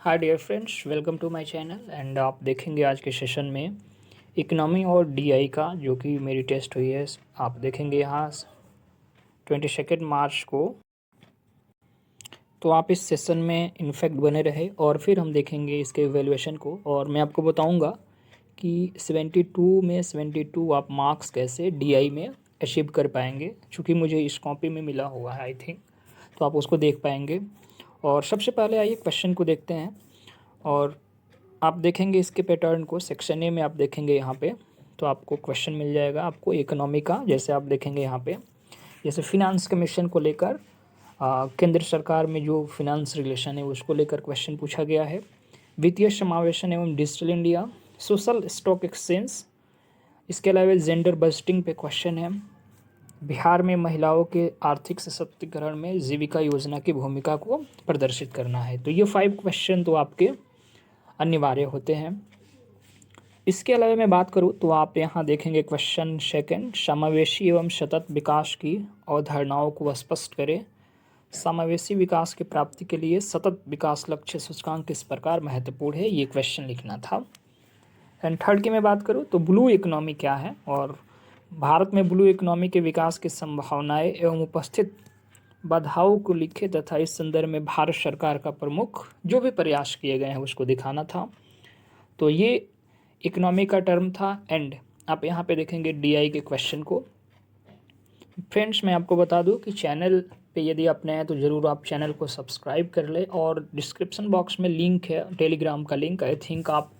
Hi dear friends, welcome to my channel. And आप देखेंगे आज के सेशन में इकोनॉमी और डीआई का जो कि मेरी टेस्ट हुई है। आप देखेंगे यहाँ 22 मार्च को। तो आप इस सेशन में इनफैक्ट बने रहे और फिर हम देखेंगे इसके इवैल्यूएशन को। और मैं आपको बताऊंगा कि 72 में 72 आप मार्क्स कैसे डीआई में अचीव कर पाएंगे, चूँकि मुझे इस कॉपी में मिला हुआ है आई थिंक, तो आप उसको देख पाएंगे। और सबसे पहले आइए क्वेश्चन को देखते हैं। और आप देखेंगे इसके पैटर्न को, सेक्शन ए में आप देखेंगे यहाँ पे, तो आपको क्वेश्चन मिल जाएगा आपको इकोनॉमी का। जैसे आप देखेंगे यहाँ पे, जैसे फिनांस कमीशन को लेकर केंद्र सरकार में जो फिनांस रिलेशन है उसको लेकर क्वेश्चन पूछा गया है। वित्तीय समावेशन एवं digital India, social stock exchange, इसके अलावा जेंडर बस्टिंग पे क्वेश्चन है। बिहार में महिलाओं के आर्थिक सशक्तिकरण में जीविका योजना की भूमिका को प्रदर्शित करना है। तो ये 5 क्वेश्चन तो आपके अनिवार्य होते हैं। इसके अलावा मैं बात करूं तो आप यहाँ देखेंगे क्वेश्चन सेकंड, समावेशी एवं सतत विकास की अवधारणाओं को स्पष्ट करें। समावेशी विकास की प्राप्ति के लिए सतत विकास लक्ष्य सूचकांक किस प्रकार महत्वपूर्ण है, ये क्वेश्चन लिखना था। एंड थर्ड की मैं बात करूँ तो ब्लू इकोनॉमी क्या है और भारत में ब्लू इकोनॉमी के विकास की संभावनाएं एवं उपस्थित बाधाओं को लिखे तथा इस संदर्भ में भारत सरकार का प्रमुख जो भी प्रयास किए गए हैं उसको दिखाना था। तो ये इकोनॉमी का टर्म था। एंड आप यहाँ पे देखेंगे डीआई के क्वेश्चन को। फ्रेंड्स, मैं आपको बता दूं कि चैनल पे यदि आप नए हैं तो ज़रूर आप चैनल को सब्सक्राइब कर ले, और डिस्क्रिप्शन बॉक्स में लिंक है टेलीग्राम का लिंक, आई थिंक आप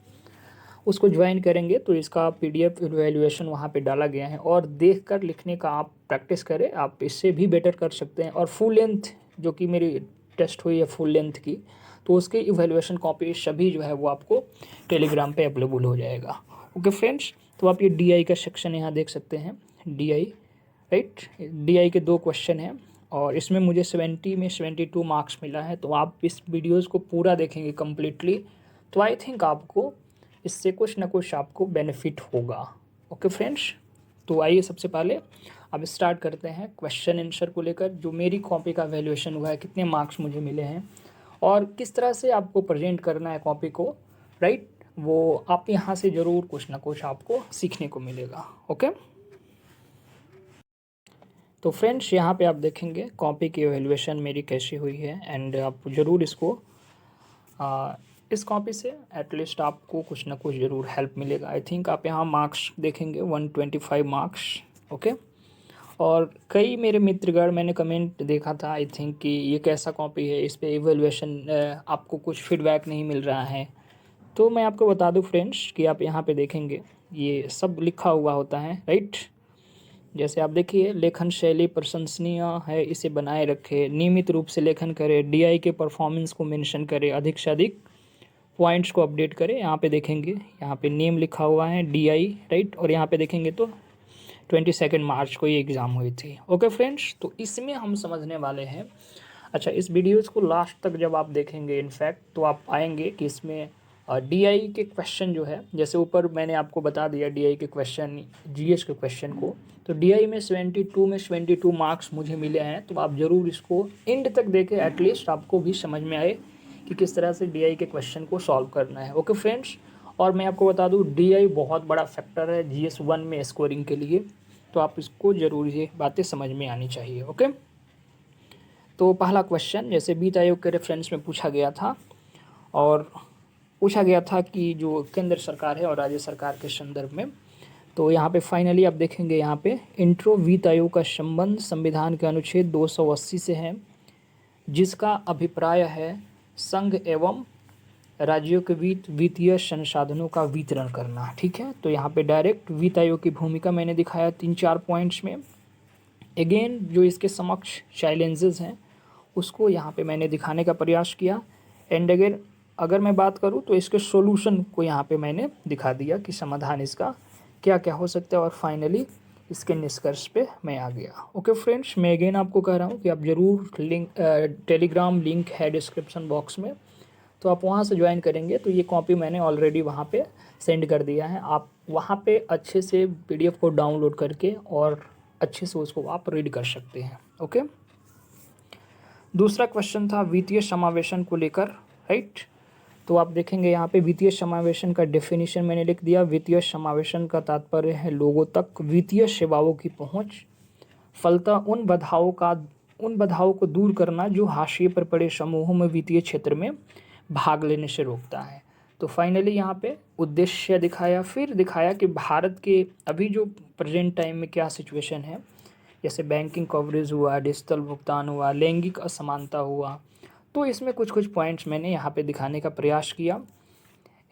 उसको ज्वाइन करेंगे तो इसका पीडीएफ इवैल्यूएशन वहाँ पे डाला गया है, और देख कर लिखने का आप प्रैक्टिस करें, आप इससे भी बेटर कर सकते हैं। और फुल लेंथ जो कि मेरी टेस्ट हुई है फुल लेंथ की, तो उसकी इवैल्यूएशन कॉपी सभी जो है वो आपको टेलीग्राम पे अवेलेबल हो जाएगा। ओके फ्रेंड्स, तो आप ये डीआई का सेक्शन यहाँ देख सकते हैं। डीआई, राइट, डीआई के 2 क्वेश्चन हैं और इसमें मुझे 70 में 72 मार्क्स मिला है। तो आप इस वीडियोज़ को पूरा देखेंगे कम्प्लीटली, तो आई थिंक आपको इससे कुछ ना कुछ आपको बेनिफिट होगा। ओके फ्रेंड्स, तो आइए सबसे पहले अब स्टार्ट करते हैं क्वेश्चन आंसर को लेकर। जो मेरी कॉपी का वैल्यूएशन हुआ है, कितने मार्क्स मुझे मिले हैं और किस तरह से आपको प्रेजेंट करना है कॉपी को, राइट, वो आप यहाँ से ज़रूर कुछ ना कुछ आपको सीखने को मिलेगा। ओके, तो फ्रेंड्स यहाँ पे आप देखेंगे कॉपी की वैल्यूएशन मेरी कैसी हुई है। एंड आप ज़रूर इसको इस कॉपी से एटलीस्ट आपको कुछ ना कुछ ज़रूर हेल्प मिलेगा। आई थिंक आप यहाँ मार्क्स देखेंगे 125 मार्क्स। ओके, और कई मेरे मित्रगण, मैंने कमेंट देखा था आई थिंक कि ये कैसा कॉपी है, इस पे इवैल्यूएशन आपको कुछ फीडबैक नहीं मिल रहा है। तो मैं आपको बता दूं फ्रेंड्स कि आप यहाँ पे देखेंगे ये सब लिखा हुआ होता है, राइट। जैसे आप देखिए, लेखन शैली प्रशंसनीय है, इसे बनाए रखें, नियमित रूप से लेखन करें, डीआई के परफॉर्मेंस को मेंशन करें, अधिक से अधिक पॉइंट्स को अपडेट करें। यहाँ पे देखेंगे, यहाँ पे नेम लिखा हुआ है डीआई, राइट, और यहाँ पे देखेंगे तो 22 मार्च को ये एग्ज़ाम हुई थी। ओके फ्रेंड्स, तो इसमें हम समझने वाले हैं। अच्छा, इस वीडियोज़ को लास्ट तक जब आप देखेंगे इनफैक्ट, तो आप पाएंगे कि इसमें डीआई के क्वेश्चन जो है, जैसे ऊपर मैंने आपको बता दिया डीआई के क्वेश्चन, जीएस के क्वेश्चन को, तो डीआई में 72 में 72 मार्क्स मुझे मिले हैं। तो आप ज़रूर इसको एंड तक देखें, एटलीस्ट आपको भी समझ में आए कि किस तरह से डीआई के क्वेश्चन को सॉल्व करना है। ओके फ्रेंड्स, और मैं आपको बता दूं डीआई बहुत बड़ा फैक्टर है जीएस 1 में स्कोरिंग के लिए, तो आप इसको ज़रूर ये बातें समझ में आनी चाहिए। ओके, तो पहला क्वेश्चन जैसे वित्त आयोग के रेफरेंस में पूछा गया था, और पूछा गया था कि जो केंद्र सरकार है और राज्य सरकार के संदर्भ में। तो यहाँ पे फाइनली आप देखेंगे, यहाँ पे इंट्रो, वित्त आयोग का संबंध संविधान के अनुच्छेद 280 से है, जिसका अभिप्राय है संघ एवं राज्यों के बीच वित्तीय संसाधनों का वितरण करना। ठीक है, तो यहाँ पे डायरेक्ट वित्त आयोग की भूमिका मैंने दिखाया 3-4 पॉइंट्स में। अगेन जो इसके समक्ष चैलेंजेस हैं उसको यहाँ पे मैंने दिखाने का प्रयास किया। एंड अगर मैं बात करूँ तो इसके सॉल्यूशन को यहाँ पे मैंने दिखा दिया कि समाधान इसका क्या क्या हो सकता है, और फाइनली इसके निष्कर्ष पे मैं आ गया। ओके फ्रेंड्स, मैं अगेन आपको कह रहा हूँ कि आप ज़रूर लिंक, टेलीग्राम लिंक है डिस्क्रिप्शन बॉक्स में, तो आप वहाँ से ज्वाइन करेंगे तो ये कॉपी मैंने ऑलरेडी वहाँ पे सेंड कर दिया है। आप वहाँ पे अच्छे से पीडीएफ को डाउनलोड करके और अच्छे से उसको आप रीड कर सकते हैं। ओके, दूसरा क्वेश्चन था वित्तीय समावेशन को लेकर, राइट। तो आप देखेंगे यहाँ पे वित्तीय समावेशन का डेफिनेशन मैंने लिख दिया। वित्तीय समावेशन का तात्पर्य है लोगों तक वित्तीय सेवाओं की पहुँच, फलतः उन बाधाओं को दूर करना जो हाशिए पर पड़े समूहों में वित्तीय क्षेत्र में भाग लेने से रोकता है। तो फाइनली यहाँ पे उद्देश्य दिखाया, फिर दिखाया कि भारत के अभी जो प्रेजेंट टाइम में क्या सिचुएशन है, जैसे बैंकिंग कवरेज हुआ, डिजिटल भुगतान हुआ, लैंगिक असमानता हुआ। तो इसमें कुछ कुछ पॉइंट्स मैंने यहाँ पे दिखाने का प्रयास किया।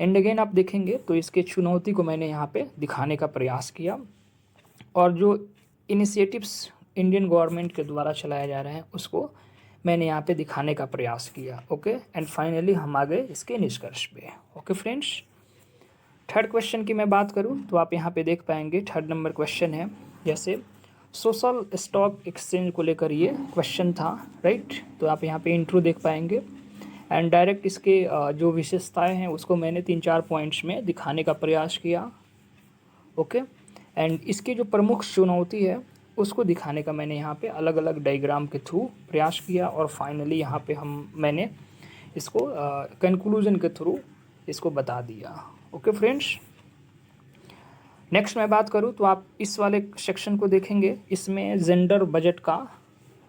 एंड अगेन आप देखेंगे तो इसके चुनौती को मैंने यहाँ पे दिखाने का प्रयास किया, और जो इनिशिएटिव्स इंडियन गवर्नमेंट के द्वारा चलाया जा रहा है उसको मैंने यहाँ पे दिखाने का प्रयास किया। ओके, एंड फाइनली हम आ गए इसके निष्कर्ष पे। ओके फ्रेंड्स, थर्ड क्वेश्चन की मैं बात करूँ तो आप यहाँ पे देख पाएंगे थर्ड नंबर क्वेश्चन है, जैसे सोशल स्टॉक एक्सचेंज को लेकर ये क्वेश्चन था, राइट। तो आप यहाँ पे इंट्रो देख पाएंगे एंड डायरेक्ट इसके जो विशेषताएं हैं उसको मैंने 3-4 पॉइंट्स में दिखाने का प्रयास किया। ओके, एंड इसकी जो प्रमुख चुनौती है उसको दिखाने का मैंने यहाँ पे अलग अलग डायग्राम के थ्रू प्रयास किया, और फाइनली यहाँ पे मैंने इसको कंक्लूजन के थ्रू इसको बता दिया। ओके फ्रेंड्स, नेक्स्ट मैं बात करूँ तो आप इस वाले सेक्शन को देखेंगे, इसमें जेंडर बजट का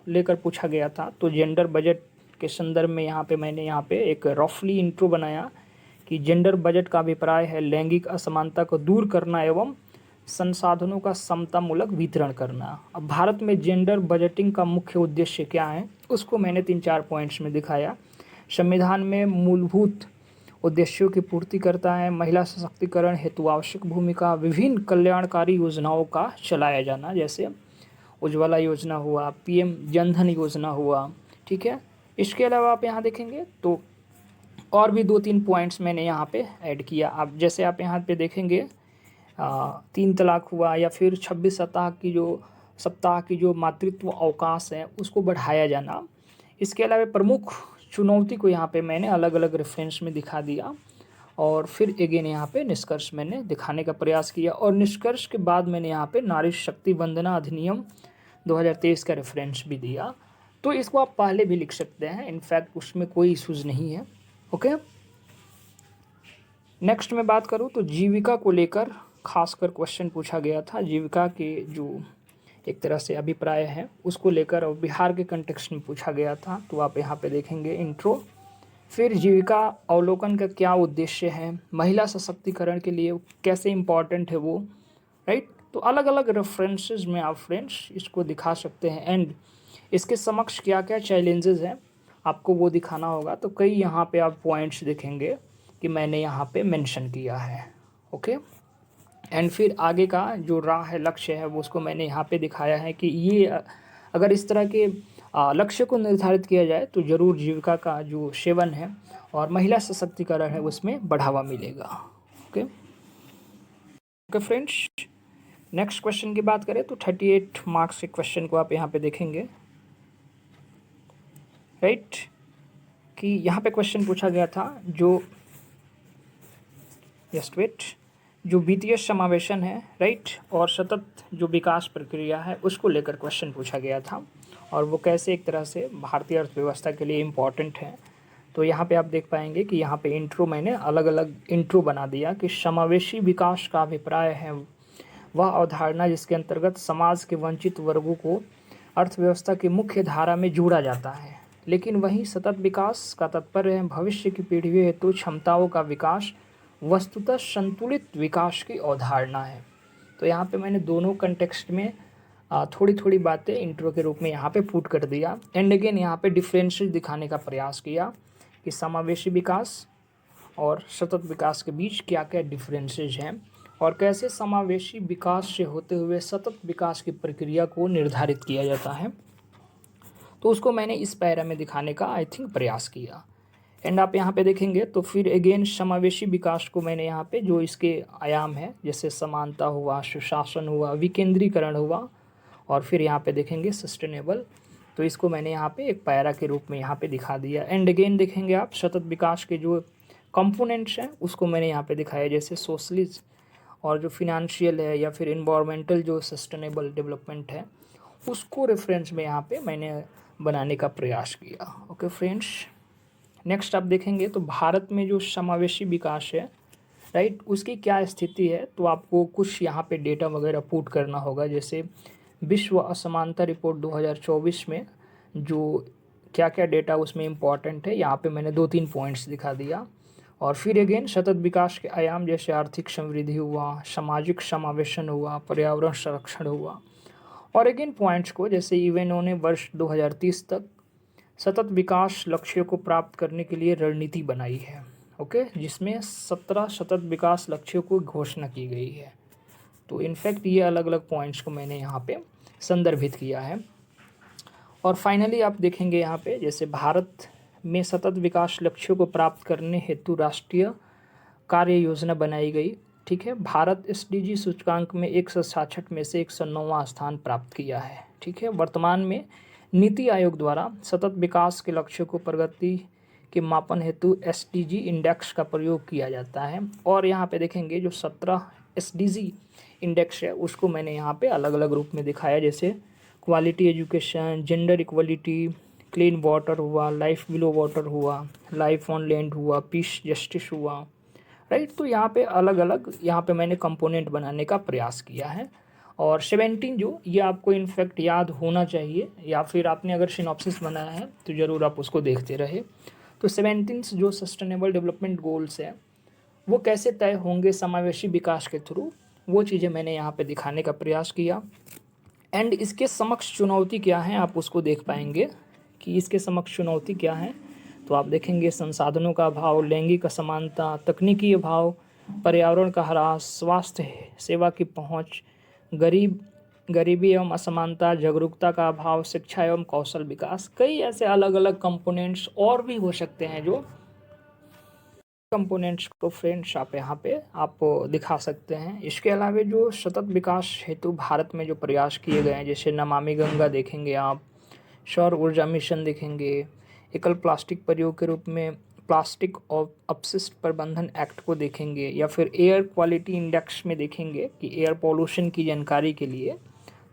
लेकर पूछा गया था। तो जेंडर बजट के संदर्भ में यहाँ पे मैंने यहाँ पे एक रफली इंट्रो बनाया कि जेंडर बजट का अभिप्राय है लैंगिक असमानता को दूर करना एवं संसाधनों का समतामूलक वितरण करना। अब भारत में जेंडर बजटिंग का मुख्य उद्देश्य क्या है उसको मैंने 3-4 पॉइंट्स में दिखाया। संविधान में मूलभूत उद्देश्यों की पूर्ति करता है, महिला सशक्तिकरण हेतु आवश्यक भूमिका, विभिन्न कल्याणकारी योजनाओं का चलाया जाना, जैसे उज्ज्वला योजना हुआ, पीएम जनधन योजना हुआ, ठीक है। इसके अलावा आप यहाँ देखेंगे तो और भी 2-3 पॉइंट्स मैंने यहाँ पे ऐड किया। आप जैसे आप यहाँ पे देखेंगे 3 तलाक हुआ, या फिर 26 सप्ताह की जो मातृत्व अवकाश है उसको बढ़ाया जाना। इसके अलावा प्रमुख चुनौती को यहाँ पे मैंने अलग अलग रेफरेंस में दिखा दिया, और फिर अगेन यहाँ पे निष्कर्ष मैंने दिखाने का प्रयास किया, और निष्कर्ष के बाद मैंने यहाँ पे नारी शक्ति वंदना अधिनियम 2023 का रेफरेंस भी दिया। तो इसको आप पहले भी लिख सकते हैं, इनफैक्ट उसमें कोई इशूज़ नहीं है। ओके, नेक्स्ट मैं बात करूँ तो जीविका को लेकर खासकर क्वेश्चन पूछा गया था। जीविका के जो एक तरह से अभिप्राय है उसको लेकर, और बिहार के कंटेक्स्ट में पूछा गया था। तो आप यहाँ पे देखेंगे इंट्रो, फिर जीविका अवलोकन का क्या उद्देश्य है, महिला सशक्तिकरण के लिए कैसे इम्पॉर्टेंट है वो, राइट। तो अलग अलग रेफरेंसेस में आप फ्रेंड्स इसको दिखा सकते हैं, एंड इसके समक्ष क्या क्या चैलेंजेस हैं आपको वो दिखाना होगा। तो कई यहाँ पे आप पॉइंट्स देखेंगे कि मैंने यहाँ पे मेंशन किया है। ओके, एंड फिर आगे का जो राह है, लक्ष्य है, वो उसको मैंने यहाँ पे दिखाया है कि ये अगर इस तरह के लक्ष्य को निर्धारित किया जाए तो ज़रूर जीविका का जो सेवन है और महिला सशक्तिकरण है उसमें बढ़ावा मिलेगा। Okay okay friends, next question की बात करें तो 38 मार्क्स के क्वेश्चन को आप यहाँ पे देखेंगे, राइट। कि यहाँ पे क्वेश्चन पूछा गया था जो जो वित्तीय समावेशन है, राइट, और सतत जो विकास प्रक्रिया है उसको लेकर क्वेश्चन पूछा गया था, और वो कैसे एक तरह से भारतीय अर्थव्यवस्था के लिए इम्पॉर्टेंट है। तो यहाँ पे आप देख पाएंगे कि यहाँ पे इंट्रो मैंने अलग अलग इंट्रो बना दिया कि समावेशी विकास का अभिप्राय है वह अवधारणा जिसके अंतर्गत समाज के वंचित वर्गों को अर्थव्यवस्था की मुख्य धारा में जोड़ा जाता है, लेकिन वहीं सतत विकास का तात्पर्य है भविष्य की पीढ़ियों हेतु क्षमताओं का विकास, वस्तुतः संतुलित विकास की अवधारणा है। तो यहाँ पे मैंने दोनों कंटेक्स्ट में थोड़ी थोड़ी बातें इंट्रो के रूप में यहाँ पे पुट कर दिया, एंड अगेन यहाँ पे डिफरेंसेस दिखाने का प्रयास किया कि समावेशी विकास और सतत विकास के बीच क्या क्या डिफरेंसेस हैं, और कैसे समावेशी विकास से होते हुए सतत विकास की प्रक्रिया को निर्धारित किया जाता है। तो उसको मैंने इस पैरा में दिखाने का आई थिंक प्रयास किया, एंड आप यहाँ पे देखेंगे तो फिर अगेन समावेशी विकास को मैंने यहाँ पे जो इसके आयाम है जैसे समानता हुआ, सुशासन हुआ, विकेंद्रीकरण हुआ, और फिर यहाँ पे देखेंगे सस्टेनेबल, तो इसको मैंने यहाँ पे एक पैरा के रूप में यहाँ पे दिखा दिया। एंड अगेन देखेंगे आप सतत विकास के जो कंपोनेंट्स हैं उसको मैंने यहाँ पे दिखाया, जैसे सोशलिस्ट और जो फिनेंशियल है या फिर इन्वायरमेंटल जो सस्टेनेबल डेवलपमेंट है उसको रेफरेंस में यहाँ पे मैंने बनाने का प्रयास किया। ओके फ्रेंड्स, नेक्स्ट आप देखेंगे तो भारत में जो समावेशी विकास है, राइट, उसकी क्या स्थिति है, तो आपको कुछ यहाँ पे डेटा वगैरह पुट करना होगा। जैसे विश्व असमानता रिपोर्ट 2024 में जो क्या क्या डेटा उसमें इम्पॉर्टेंट है, यहाँ पे मैंने 2-3 पॉइंट्स दिखा दिया। और फिर अगेन सतत विकास के आयाम जैसे आर्थिक समृद्धि हुआ, सामाजिक समावेशन हुआ, पर्यावरण संरक्षण हुआ। और अगेन पॉइंट्स को जैसे यूएनओ ने वर्ष 2030 तक सतत विकास लक्ष्यों को प्राप्त करने के लिए रणनीति बनाई है, ओके, जिसमें 17 सतत विकास लक्ष्यों को घोषणा की गई है। तो इनफैक्ट ये अलग अलग पॉइंट्स को मैंने यहाँ पे संदर्भित किया है। और फाइनली आप देखेंगे यहाँ पे जैसे भारत में सतत विकास लक्ष्यों को प्राप्त करने हेतु राष्ट्रीय कार्य योजना बनाई गई, ठीक है। भारत एसडीजी सूचकांक में 166 में से 109वां स्थान प्राप्त किया है, ठीक है। वर्तमान में नीति आयोग द्वारा सतत विकास के लक्ष्यों को प्रगति के मापन हेतु एसडीजी इंडेक्स का प्रयोग किया जाता है। और यहाँ पे देखेंगे जो 17 एसडीजी इंडेक्स है उसको मैंने यहाँ पे अलग अलग रूप में दिखाया, जैसे quality education, gender equality, clean water हुआ, लाइफ बिलो वाटर हुआ, लाइफ ऑन लैंड हुआ, पीस जस्टिस हुआ, राइट। तो यहाँ पे अलग अलग यहाँ पे मैंने कंपोनेंट बनाने का प्रयास किया है। और 17 जो ये आपको इनफैक्ट याद होना चाहिए, या फिर आपने अगर सिनॉप्सिस बनाया है तो ज़रूर आप उसको देखते रहे। तो 17 जो सस्टेनेबल डेवलपमेंट गोल्स है वो कैसे तय होंगे समावेशी विकास के थ्रू, वो चीज़ें मैंने यहाँ पे दिखाने का प्रयास किया। एंड इसके समक्ष चुनौती क्या है आप उसको देख पाएंगे कि इसके समक्ष चुनौती क्या है। तो आप देखेंगे संसाधनों का अभाव, लैंगिक असमानता, तकनीकी अभाव, पर्यावरण का ह्रास, स्वास्थ्य सेवा की पहुंच, गरीबी एवं असमानता, जागरूकता का अभाव, शिक्षा एवं कौशल विकास। कई ऐसे अलग अलग कंपोनेंट्स और भी हो सकते हैं जो कंपोनेंट्स को फ्रेंड्स आप यहाँ पे आप दिखा सकते हैं। इसके अलावा जो सतत विकास हेतु भारत में जो प्रयास किए गए हैं, जैसे नमामि गंगा देखेंगे आप, सौर ऊर्जा मिशन देखेंगे, एकल प्लास्टिक प्रयोग के रूप में प्लास्टिक और अपशिष्ट प्रबंधन एक्ट को देखेंगे, या फिर एयर क्वालिटी इंडेक्स में देखेंगे कि एयर पॉल्यूशन की जानकारी के लिए।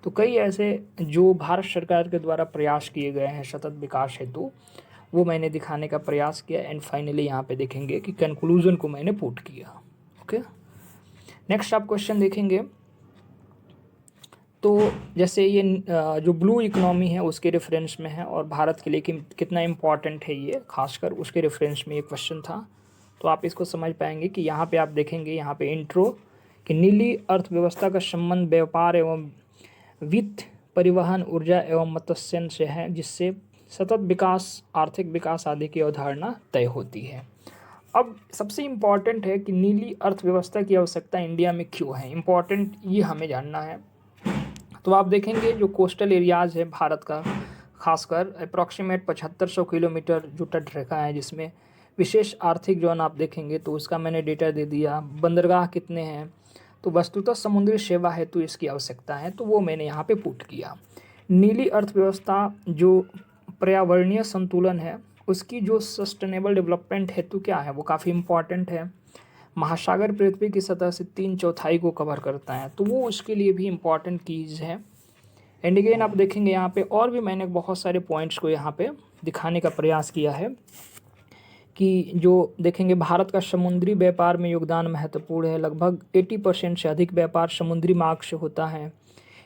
तो कई ऐसे जो भारत सरकार के द्वारा प्रयास किए गए हैं सतत विकास हेतु, वो मैंने दिखाने का प्रयास किया। एंड फाइनली यहाँ पे देखेंगे कि कंक्लूजन को मैंने पुट किया, ओके। नेक्स्ट आप क्वेश्चन देखेंगे तो जैसे ये जो ब्लू इकोनॉमी है उसके रेफरेंस में है, और भारत के लिए कितना इम्पॉर्टेंट है ये, खासकर उसके रेफरेंस में ये क्वेश्चन था। तो आप इसको समझ पाएंगे कि यहाँ पे आप देखेंगे यहाँ पे इंट्रो कि नीली अर्थव्यवस्था का संबंध व्यापार एवं वित्त, परिवहन, ऊर्जा एवं मत्स्य से है, जिससे सतत विकास, आर्थिक विकास आदि की अवधारणा तय होती है। अब सबसे इम्पॉर्टेंट है कि नीली अर्थव्यवस्था की आवश्यकता इंडिया में क्यों है, इम्पॉर्टेंट ये हमें जानना है। तो आप देखेंगे जो कोस्टल एरियाज़ है भारत का, खासकर अप्रॉक्सीमेट 7500 किलोमीटर जो तटरेखा है, जिसमें विशेष आर्थिक जोन आप देखेंगे तो उसका मैंने डेटा दे दिया। बंदरगाह कितने हैं, तो वस्तुतः समुद्री सेवा हेतु इसकी आवश्यकता है, तो वो मैंने यहाँ पे पुट किया। नीली अर्थव्यवस्था जो पर्यावरणीय संतुलन है उसकी जो सस्टेनेबल डेवलपमेंट हेतु क्या है, वो काफ़ी इम्पॉर्टेंट है। महासागर पृथ्वी की सतह से 3/4 को कवर करता है, तो वो उसके लिए भी इम्पॉर्टेंट चीज़ है। एंड अगेन आप देखेंगे यहाँ पे और भी मैंने बहुत सारे पॉइंट्स को यहाँ पे दिखाने का प्रयास किया है कि जो देखेंगे भारत का समुद्री व्यापार में योगदान महत्वपूर्ण है, लगभग 80% से अधिक व्यापार समुद्री मार्ग से होता है।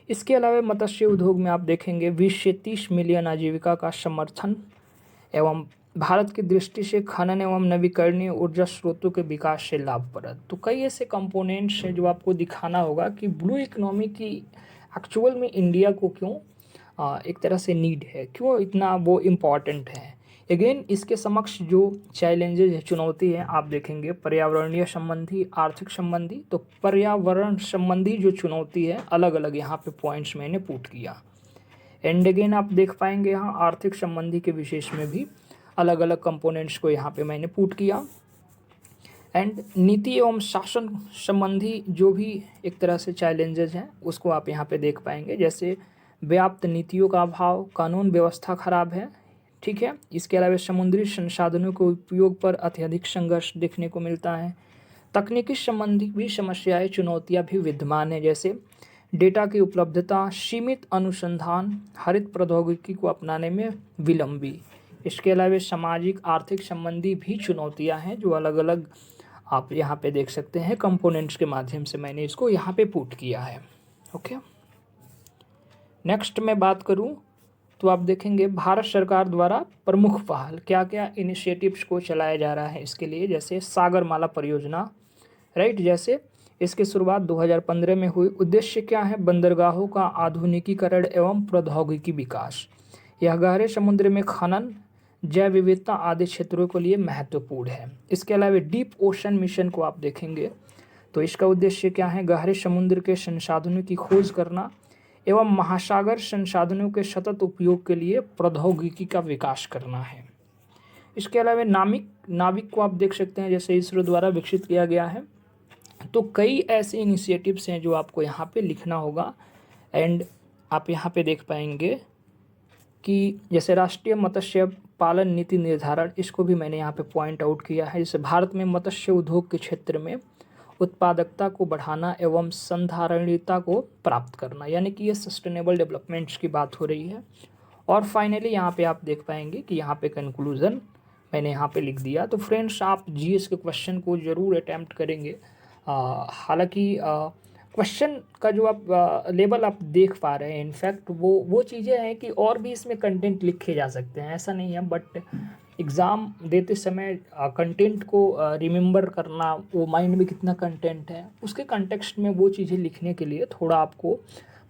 इसके अलावा मत्स्य उद्योग में आप देखेंगे 20 से 30 मिलियन आजीविका का समर्थन एवं भारत की दृष्टि से खनन एवं नवीकरणीय ऊर्जा स्रोतों के विकास से लाभप्रद। तो कई ऐसे कंपोनेंट्स हैं जो आपको दिखाना होगा कि ब्लू इकोनॉमी की एक्चुअल में इंडिया को क्यों एक तरह से नीड है, क्यों इतना वो इम्पॉर्टेंट है। अगेन इसके समक्ष जो चैलेंजेज है, चुनौती है, आप देखेंगे पर्यावरणीय संबंधी, आर्थिक संबंधी। तो पर्यावरण संबंधी जो चुनौती है अलग अलग यहाँ पे पॉइंट्स मैंने पुट किया। एंड अगेन आप देख पाएंगे यहाँ आर्थिक संबंधी के विशेष में भी अलग अलग कंपोनेंट्स को यहाँ पे मैंने पुट किया। एंड नीति एवं शासन संबंधी जो भी एक तरह से चैलेंजेस हैं उसको आप यहाँ पे देख पाएंगे, जैसे व्याप्त नीतियों का अभाव, कानून व्यवस्था खराब है, ठीक है। इसके अलावा समुद्री संसाधनों के उपयोग पर अत्यधिक संघर्ष देखने को मिलता है। तकनीकी संबंधी भी समस्याएं, चुनौतियां भी विद्यमान है, जैसे डेटा की उपलब्धता, सीमित अनुसंधान, हरित प्रौद्योगिकी को अपनाने में विलंबी, इसके अलावा सामाजिक आर्थिक संबंधी भी चुनौतियां हैं जो अलग अलग आप यहाँ पे देख सकते हैं कंपोनेंट्स के माध्यम से मैंने इसको यहाँ पे पुट किया है। ओके, नेक्स्ट मैं बात करूँ तो आप देखेंगे भारत सरकार द्वारा प्रमुख पहल क्या क्या इनिशिएटिव्स को चलाया जा रहा है इसके लिए, जैसे सागरमाला परियोजना, राइट, जैसे इसकी शुरुआत 2015 में हुई। उद्देश्य क्या है? बंदरगाहों का आधुनिकीकरण एवं प्रौद्योगिकी विकास। यह गहरे समुद्र में खनन, जैव विविधता आदि क्षेत्रों के लिए महत्वपूर्ण है। इसके अलावा डीप ओशन मिशन को आप देखेंगे तो इसका उद्देश्य क्या है? गहरे समुद्र के संसाधनों की खोज करना एवं महासागर संसाधनों के सतत उपयोग के लिए प्रौद्योगिकी का विकास करना है। इसके अलावा नाविक को आप देख सकते हैं, जैसे इसरो द्वारा विकसित किया गया है। तो कई ऐसे इनिशिएटिव्स हैं जो आपको यहाँ पे लिखना होगा। एंड आप यहाँ पे देख पाएंगे कि जैसे राष्ट्रीय मत्स्य पालन नीति निर्धारण, इसको भी मैंने यहाँ पे पॉइंट आउट किया है। जैसे भारत में मत्स्य उद्योग के क्षेत्र में उत्पादकता को बढ़ाना एवं संधारणीयता को प्राप्त करना, यानी कि ये सस्टेनेबल डेवलपमेंट्स की बात हो रही है। और फाइनली यहाँ पे आप देख पाएंगे कि यहाँ पे कंक्लूजन मैंने यहाँ पे लिख दिया। तो फ्रेंड्स, आप जीएस के क्वेश्चन को ज़रूर अटैम्प्ट करेंगे। हालांकि क्वेश्चन का जो आप लेवल आप देख पा रहे हैं, इनफैक्ट वो चीज़ें हैं कि और भी इसमें कंटेंट लिखे जा सकते हैं, ऐसा नहीं है। बट एग्ज़ाम देते समय कंटेंट को रिमेंबर करना, वो माइंड में कितना कंटेंट है, उसके कंटेक्स्ट में वो चीज़ें लिखने के लिए थोड़ा आपको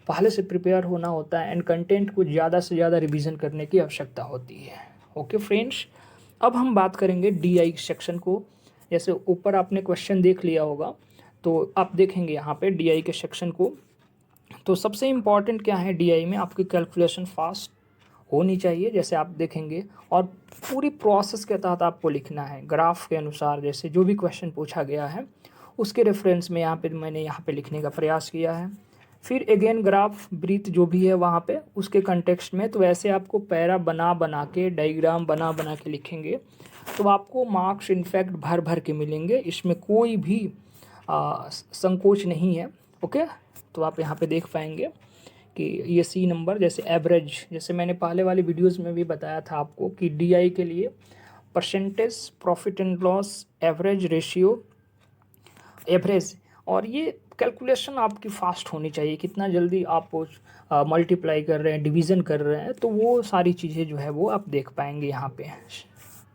पहले से प्रिपेयर होना होता है एंड कंटेंट को ज़्यादा से ज़्यादा रिवीजन करने की आवश्यकता होती है। ओके फ्रेंड्स, अब हम बात करेंगे डीआई सेक्शन को। जैसे ऊपर आपने क्वेश्चन देख लिया होगा, तो आप देखेंगे यहाँ पे डीआई के सेक्शन को। तो सबसे इम्पॉर्टेंट क्या है डीआई में? आपकी कैलकुलेशन फास्ट होनी चाहिए, जैसे आप देखेंगे, और पूरी प्रोसेस के तहत आपको लिखना है ग्राफ के अनुसार। जैसे जो भी क्वेश्चन पूछा गया है उसके रेफरेंस में मैंने यहाँ पे लिखने का प्रयास किया है। फिर अगेन ग्राफ ब्रीथ जो भी है वहाँ पे उसके कंटेक्स्ट में, तो ऐसे आपको पैरा बना के, डायग्राम बना के लिखेंगे तो आपको मार्क्स इनफैक्ट भर के मिलेंगे। इसमें कोई भी संकोच नहीं है। ओके, तो आप यहाँ पे देख पाएंगे कि ये सी नंबर, जैसे एवरेज, जैसे मैंने पहले वाली वीडियोस में भी बताया था आपको कि डीआई के लिए percentage, profit and loss, average ratio, average, और ये कैलकुलेशन आपकी फास्ट होनी चाहिए। कितना जल्दी आप मल्टीप्लाई कर रहे हैं, डिवीज़न कर रहे हैं, तो वो सारी चीज़ें जो है वो आप देख पाएंगे यहाँ पे।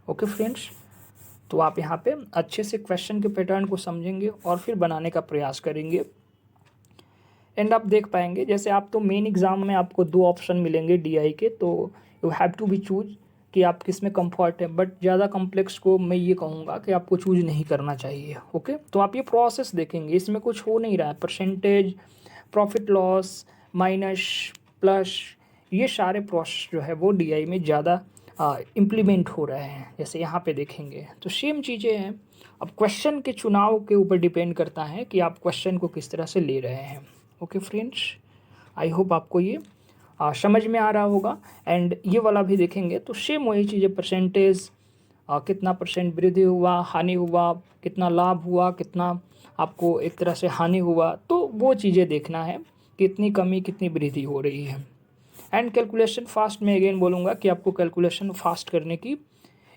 ओके फ्रेंड्स, तो आप यहाँ पे अच्छे से क्वेश्चन के पैटर्न को समझेंगे और फिर बनाने का प्रयास करेंगे। एंड आप देख पाएंगे, जैसे आप तो मेन एग्ज़ाम में आपको 2 ऑप्शन मिलेंगे डीआई के, तो you have to be choose कि आप किस में कंफर्ट है। बट ज़्यादा कॉम्प्लेक्स को मैं ये कहूँगा कि आपको चूज नहीं करना चाहिए। ओके, तो आप ये प्रोसेस देखेंगे, इसमें कुछ हो नहीं रहा है। Percentage, profit loss, minus, plus, ये सारे प्रोसेस जो है वो डीआई में ज़्यादा इम्प्लीमेंट हो रहे हैं। जैसे यहाँ पे देखेंगे तो सेम चीज़ें हैं। अब क्वेश्चन के चुनाव के ऊपर डिपेंड करता है कि आप क्वेश्चन को किस तरह से ले रहे हैं। ओके फ्रेंड्स, आई होप आपको ये समझ में आ रहा होगा। एंड ये वाला भी देखेंगे तो सेम वही चीज़ें, परसेंटेज, कितना परसेंट वृद्धि हुआ, हानि हुआ, कितना लाभ हुआ, कितना आपको एक तरह से हानि हुआ, तो वो चीज़ें देखना है, कितनी कमी कितनी वृद्धि हो रही है। एंड कैलकुलेशन फास्ट, में अगेन बोलूँगा कि आपको कैलकुलेशन फास्ट करने की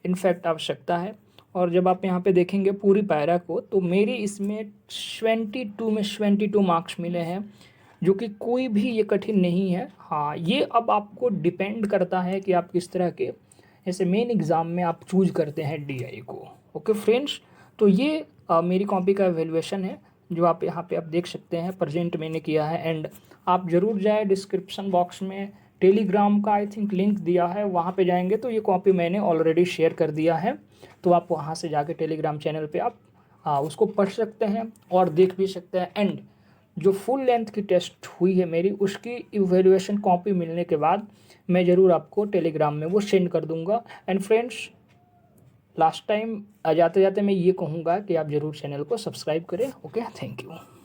इनफैक्ट आवश्यकता है। और जब आप यहाँ पे देखेंगे पूरी पैरा को, तो मेरे इसमें 22 मार्क्स मिले हैं, जो कि कोई भी ये कठिन नहीं है। हाँ, ये अब आपको डिपेंड करता है कि आप किस तरह के जैसे मेन एग्ज़ाम में आप चूज करते हैं डीआई को। ओके फ्रेंड्स, तो ये मेरी कॉपी का एवेल्युएशन है जो आप यहाँ पे आप देख सकते हैं, प्रेजेंट मैंने किया है। एंड आप ज़रूर जाए, डिस्क्रिप्शन बॉक्स में टेलीग्राम का आई थिंक लिंक दिया है, वहाँ पे जाएंगे तो ये कॉपी मैंने ऑलरेडी शेयर कर दिया है, तो आप वहाँ से जाके टेलीग्राम चैनल पे आप उसको पढ़ सकते हैं और देख भी सकते हैं। एंड जो फुल लेंथ की टेस्ट हुई है मेरी, उसकी इवैल्यूएशन कॉपी मिलने के बाद मैं ज़रूर आपको टेलीग्राम में वो सेंड कर दूंगा। एंड फ्रेंड्स, लास्ट टाइम जाते जाते मैं ये कहूँगा कि आप ज़रूर चैनल को सब्सक्राइब करें। Okay, thank you.